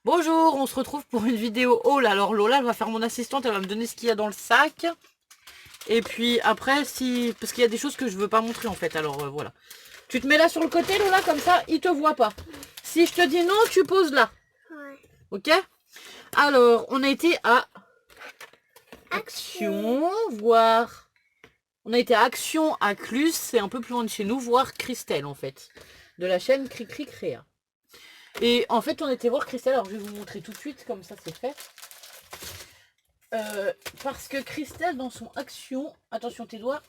Bonjour, on se retrouve pour une vidéo haul. Alors Lola, elle va faire mon assistante, elle va me donner ce qu'il y a dans le sac. Et puis après, si... parce qu'il y a des choses que je veux pas montrer en fait, alors voilà. Tu te mets là sur le côté Lola, comme ça, il te voit pas. Si je te dis non, tu poses là. Ouais. Ok? Alors, on a été à Action, voir... On a été à Action à Clus, c'est un peu plus loin de chez nous, voir Christelle en fait. De la chaîne Cricri Créa. Et en fait, on était voir Christelle, alors je vais vous montrer tout de suite, comme ça c'est fait. Parce que Christelle, dans son Action, attention tes doigts,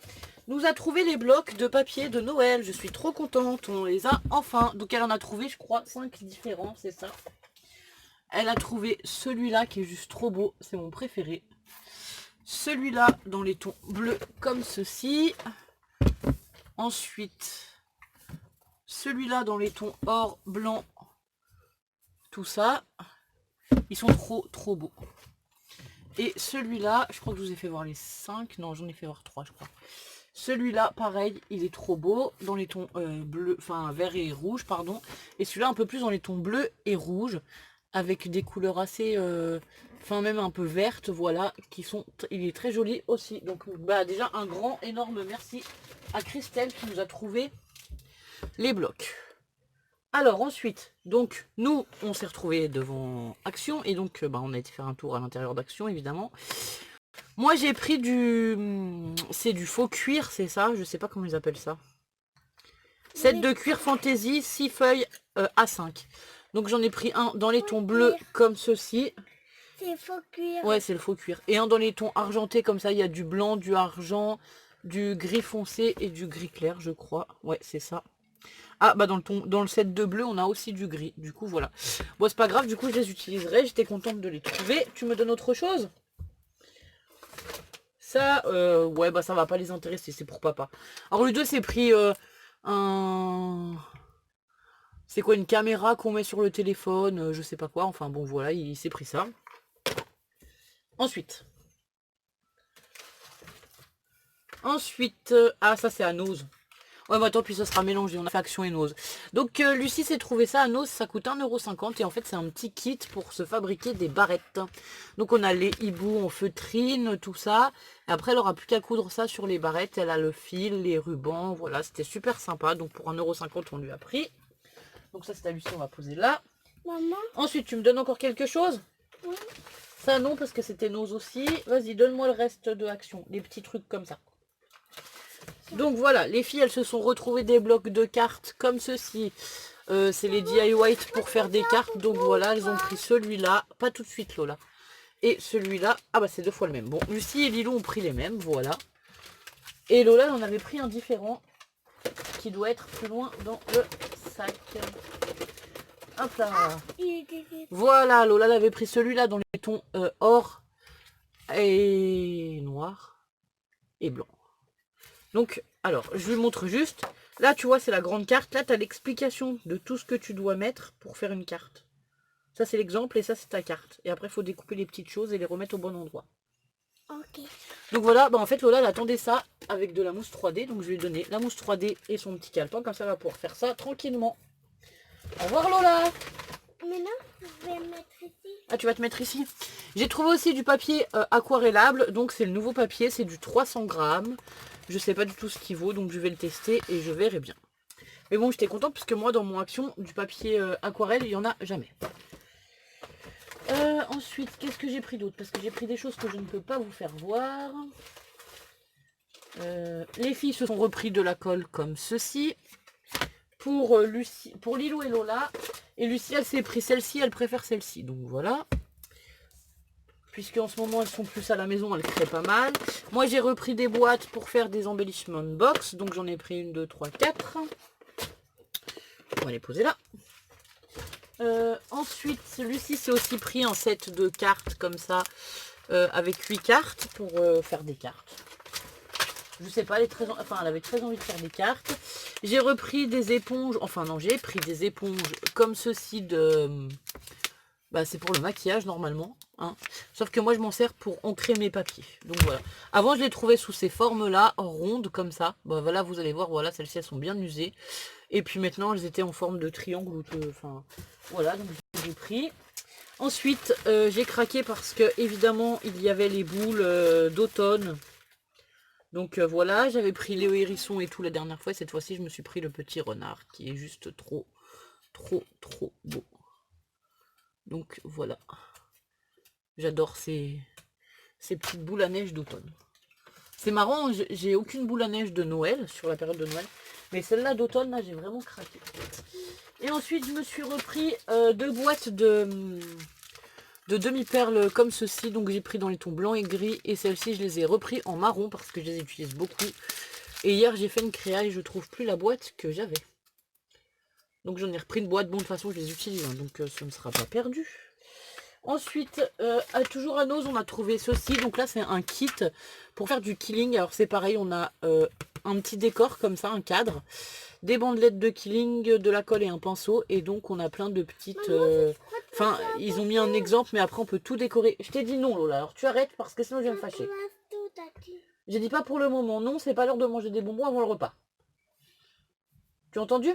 nous a trouvé les blocs de papier de Noël. Je suis trop contente, on les a enfin. Donc elle en a trouvé, je crois, 5 différents, c'est ça. Elle a trouvé celui-là qui est juste trop beau, c'est mon préféré. Celui-là dans les tons bleus comme ceci. Ensuite, celui-là dans les tons or, blanc, tout ça. Ils sont trop beaux. Et celui-là, je crois que je vous ai fait voir les 5. Non, j'en ai fait voir 3, je crois. Celui-là, pareil, il est trop beau. Dans les tons bleus, enfin vert et rouge, pardon. Et celui-là, un peu plus dans les tons bleus et rouges. Avec des couleurs assez... enfin, même un peu vertes, voilà. Qui sont... Il est très joli aussi. Donc, bah, déjà, un grand, énorme merci à Christelle qui nous a trouvé les blocs. Alors ensuite, donc nous on s'est retrouvés devant Action et donc bah, on a été faire un tour à l'intérieur d'Action évidemment. Moi j'ai pris c'est du faux cuir, c'est ça, je sais pas comment ils appellent ça. Set de cuir fantaisie, 6 feuilles A5. Donc j'en ai pris un dans les tons bleus comme ceci. C'est faux cuir. Ouais, c'est le faux cuir. Et un dans les tons argentés comme ça, il y a du blanc, du argent, du gris foncé et du gris clair je crois. Ouais, c'est ça. Ah bah dans le set de bleu on a aussi du gris. Du coup voilà. Bon c'est pas grave, du coup je les utiliserai. J'étais contente de les trouver. Tu me donnes autre chose? Ça ouais bah ça va pas les intéresser, c'est pour papa. Alors le 2 c'est pris un... C'est quoi, une caméra qu'on met sur le téléphone, je sais pas quoi. Enfin bon voilà, il s'est pris ça. Ensuite. Ah ça c'est à Nose. Ouais, bah tant pis, ça sera mélangé, on a fait Action et Nose. Donc Lucie s'est trouvé ça à Nose, ça coûte 1,50 € et en fait c'est un petit kit pour se fabriquer des barrettes. Donc on a les hiboux en feutrine, tout ça. Et après elle aura plus qu'à coudre ça sur les barrettes, elle a le fil, les rubans, voilà, c'était super sympa. Donc pour 1,50 € on lui a pris. Donc ça c'est à Lucie, on va poser là. Maman? Ensuite tu me donnes encore quelque chose? Oui. Ça non, parce que c'était Nose aussi. Vas-y, donne-moi le reste de Action, les petits trucs comme ça. Donc voilà, les filles elles se sont retrouvées des blocs de cartes comme ceci. C'est les DIY pour faire des cartes. Donc voilà, elles ont pris celui-là. Pas tout de suite Lola. Et celui-là. Ah bah c'est 2 fois le même. Bon, Lucie et Lilou ont pris les mêmes, voilà. Et Lola elle en avait pris un différent. Qui doit être plus loin dans le sac. Hop là. Voilà, Lola elle avait pris celui-là dans les tons or et noir et blanc. Donc, alors, je vous montre juste. Là, tu vois, c'est la grande carte. Là, tu as l'explication de tout ce que tu dois mettre pour faire une carte. Ça, c'est l'exemple et ça, c'est ta carte. Et après, il faut découper les petites choses et les remettre au bon endroit. Ok. Donc voilà, bah en fait, Lola, elle attendait ça avec de la mousse 3D. Donc, je lui ai donné la mousse 3D et son petit calepin. Comme ça, elle va pouvoir faire ça tranquillement. Au revoir, Lola! Maintenant, je vais me mettre ici. Ah, tu vas te mettre ici. J'ai trouvé aussi du papier aquarellable. Donc, c'est le nouveau papier. C'est du 300 grammes. Je sais pas du tout ce qu'il vaut, donc je vais le tester et je verrai bien. Mais bon, j'étais contente parce que moi, dans mon Action, du papier aquarelle, il n'y en a jamais. Ensuite, qu'est-ce que j'ai pris d'autre? Parce que j'ai pris des choses que je ne peux pas vous faire voir. Les filles se sont repris de la colle comme ceci. Pour Lucie, pour Lilou et Lola. Et Lucie, elle s'est pris celle-ci, elle préfère celle-ci. Donc voilà. Puisque en ce moment elles sont plus à la maison, elles créent pas mal. Moi j'ai repris des boîtes pour faire des embellishment box. Donc j'en ai pris 1, 2, 3, 4. On va les poser là. Ensuite, Lucie s'est aussi pris un set de cartes comme ça. Avec 8 cartes pour faire des cartes. Je sais pas, elle avait très envie de faire des cartes. J'ai repris des éponges. Enfin non, j'ai pris des éponges comme ceci de... Bah, c'est pour le maquillage normalement, hein. Sauf que moi je m'en sers pour ancrer mes papiers. Donc voilà. Avant je les trouvais sous ces formes là, rondes comme ça. Bah voilà, vous allez voir, voilà, celles-ci elles sont bien usées. Et puis maintenant elles étaient en forme de triangle ou de... Enfin voilà, donc j'ai pris. Ensuite, j'ai craqué parce que évidemment il y avait les boules d'automne. Donc voilà, j'avais pris Léo Hérisson et tout la dernière fois. Et cette fois-ci, je me suis pris le petit renard qui est juste trop beau. Donc voilà, j'adore ces petites boules à neige d'automne. C'est marrant, j'ai aucune boule à neige de Noël, sur la période de Noël. Mais celle-là d'automne, là, j'ai vraiment craqué. Et ensuite, je me suis repris 2 boîtes de demi-perles comme ceci. Donc j'ai pris dans les tons blanc et gris. Et celles-ci, je les ai repris en marron parce que je les utilise beaucoup. Et hier, j'ai fait une créa et je trouve plus la boîte que j'avais. Donc j'en ai repris une boîte. Bon, de toute façon, je les utilise, hein, donc ce ne sera pas perdu. Ensuite, toujours à Nose, on a trouvé ceci. Donc là, c'est un kit pour faire du killing. Alors c'est pareil, on a un petit décor comme ça, un cadre, des bandelettes de killing, de la colle et un pinceau. Et donc on a plein de petites... Enfin, ils ont mis un exemple, mais après on peut tout décorer. Je t'ai dit non, Lola. Alors tu arrêtes parce que sinon je vais me fâcher. J'ai dit pas pour le moment. Non, c'est pas l'heure de manger des bonbons avant le repas. Tu as entendu?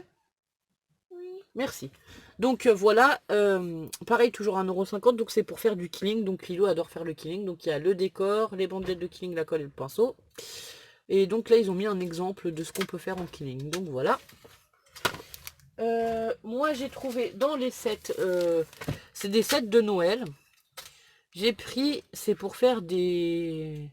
Merci. Donc voilà, pareil, toujours 1,50 €. Donc c'est pour faire du killing. Donc Lilo adore faire le killing. Donc il y a le décor, les bandelettes de killing, la colle et le pinceau. Et donc là, ils ont mis un exemple de ce qu'on peut faire en killing. Donc voilà. Moi, j'ai trouvé dans les sets, c'est des sets de Noël. J'ai pris, c'est pour faire des...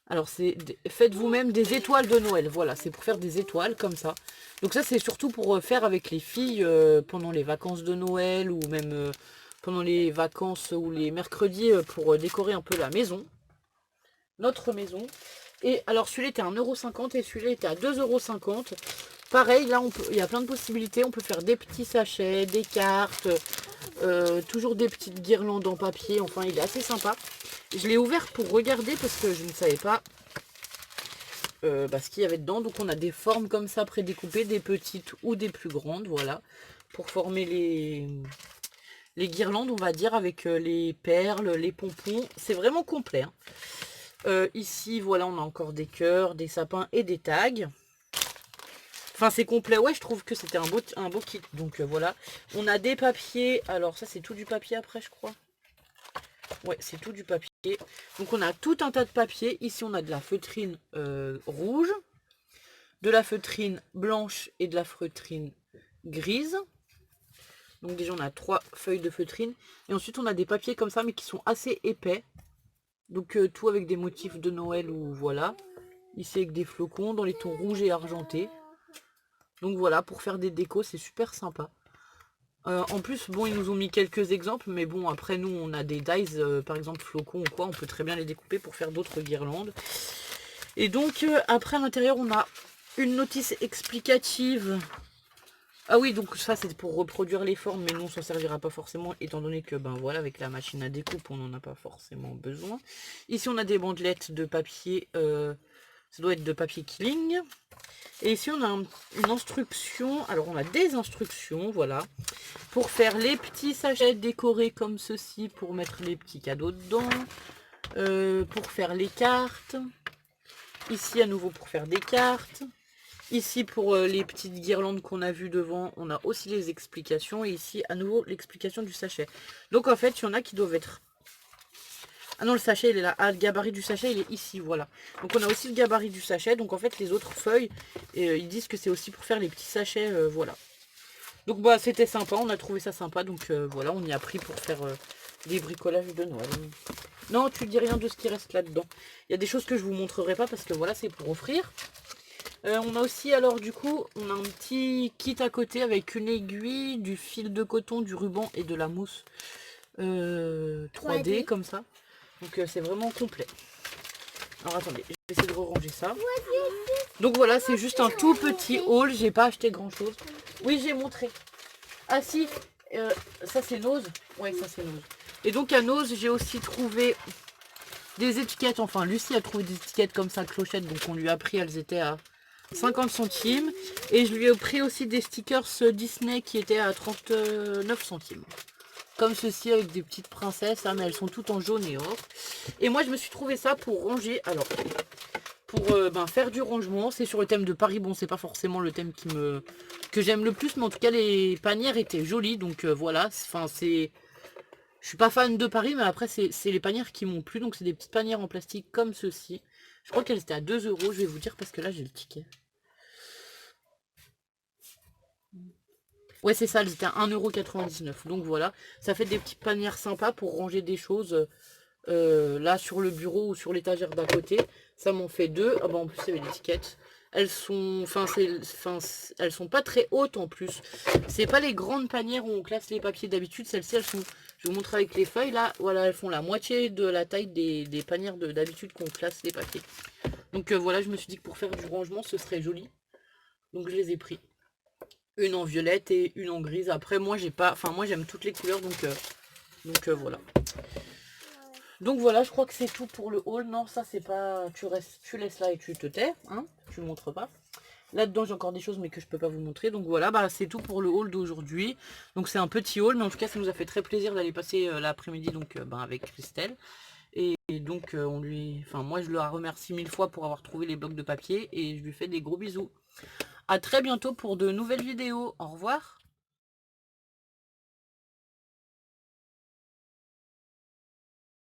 Alors, faites vous-même des étoiles de Noël. Voilà, c'est pour faire des étoiles comme ça. Donc ça, c'est surtout pour faire avec les filles pendant les vacances de Noël ou même pendant les vacances ou les mercredis pour décorer un peu la maison. Notre maison. Et alors, celui-là était à 1,50 € et celui-là était à 2,50 €. Pareil, là, il y a plein de possibilités. On peut faire des petits sachets, des cartes, toujours des petites guirlandes en papier. Enfin, il est assez sympa. Je l'ai ouvert pour regarder parce que je ne savais pas ce qu'il y avait dedans. Donc on a des formes comme ça prédécoupées, des petites ou des plus grandes, voilà, pour former les guirlandes, on va dire, avec les perles, les pompons. C'est vraiment complet, hein. Ici, voilà, on a encore des cœurs, des sapins et des tags. Enfin, c'est complet. Ouais, je trouve que c'était un beau kit. Donc voilà, on a des papiers. Alors ça, c'est tout du papier après, je crois. Ouais, c'est tout du papier. Donc on a tout un tas de papier. Ici, on a de la feutrine rouge, de la feutrine blanche et de la feutrine grise. Donc déjà, on a 3 feuilles de feutrine. Et ensuite, on a des papiers comme ça, mais qui sont assez épais. Donc tout avec des motifs de Noël ou voilà. Ici, avec des flocons dans les tons rouges et argentés. Donc voilà, pour faire des décos, c'est super sympa. En plus, bon, ils nous ont mis quelques exemples, mais bon, après nous, on a des dies, par exemple flocons ou quoi, on peut très bien les découper pour faire d'autres guirlandes. Et donc, après à l'intérieur, on a une notice explicative. Ah oui, donc ça, c'est pour reproduire les formes, mais non, ça ne servira pas forcément, étant donné que, ben voilà, avec la machine à découpe, on n'en a pas forcément besoin. Ici, on a des bandelettes de papier, ça doit être de papier killing. Et ici, on a une instruction. Alors, on a des instructions, voilà, pour faire les petits sachets décorés comme ceci, pour mettre les petits cadeaux dedans, pour faire les cartes. Ici, à nouveau, pour faire des cartes. Ici, pour les petites guirlandes qu'on a vues devant, on a aussi les explications. Et ici, à nouveau, l'explication du sachet. Donc, en fait, il y en a qui doivent être... Ah non, le sachet, il est là. Ah, le gabarit du sachet, il est ici, voilà. Donc, on a aussi le gabarit du sachet. Donc, en fait, les autres feuilles, ils disent que c'est aussi pour faire les petits sachets, voilà. Donc, bah, c'était sympa. On a trouvé ça sympa. Donc, voilà, on y a pris pour faire des bricolages de Noël. Non, tu dis rien de ce qui reste là-dedans. Il y a des choses que je vous montrerai pas parce que, voilà, c'est pour offrir. On a aussi, alors, du coup, on a un petit kit à côté avec une aiguille, du fil de coton, du ruban et de la mousse 3D, comme ça. Donc c'est vraiment complet. Alors attendez, je vais essayer de ranger ça. Donc voilà, c'est juste un tout petit haul. J'ai pas acheté grand chose. Oui, j'ai montré. Ah si, ça c'est Nose. Ouais, ça c'est Nose. Et donc à Nose, j'ai aussi trouvé des étiquettes. Enfin, Lucie a trouvé des étiquettes comme ça, clochettes. Donc on lui a pris, elles étaient à 50 centimes. Et je lui ai pris aussi des stickers Disney qui étaient à 39 centimes. Comme ceci avec des petites princesses, hein, mais elles sont toutes en jaune et or. Et moi je me suis trouvé ça pour ranger, alors pour faire du rangement. C'est sur le thème de Paris. Bon, c'est pas forcément le thème que j'aime le plus, mais en tout cas les panières étaient jolies. Donc voilà, enfin c'est... Je suis pas fan de Paris, mais après, c'est les panières qui m'ont plu. Donc, c'est des petites panières en plastique comme ceci. Je crois qu'elles étaient à 2 euros. Je vais vous dire parce que là, j'ai le ticket. Ouais, c'est ça, elles étaient à 1,99 €. Donc, voilà. Ça fait des petites panières sympas pour ranger des choses là sur le bureau ou sur l'étagère d'à côté. Ça m'en fait 2. Ah bah, en plus, il y avait l'étiquette. Elles sont, elles sont pas très hautes en plus. C'est pas les grandes panières où on classe les papiers d'habitude. Celles-ci, elles sont, je vais vous montrer avec les feuilles là. Voilà, elles font la moitié de la taille des panières d'habitude qu'on classe les papiers. Donc voilà, je me suis dit que pour faire du rangement, ce serait joli. Donc je les ai pris. Une en violette et une en grise. Après, moi, j'ai pas, enfin moi, j'aime toutes les couleurs, donc voilà. Donc voilà, je crois que c'est tout pour le haul. Non, ça c'est pas... Tu laisses là et tu te tais, hein. Tu ne montres pas. Là-dedans, j'ai encore des choses, mais que je peux pas vous montrer. Donc voilà, bah c'est tout pour le haul d'aujourd'hui. Donc c'est un petit haul, mais en tout cas, ça nous a fait très plaisir d'aller passer l'après-midi donc avec Christelle. Et donc moi je le remercie 1000 fois pour avoir trouvé les blocs de papier et je lui fais des gros bisous. À très bientôt pour de nouvelles vidéos. Au revoir.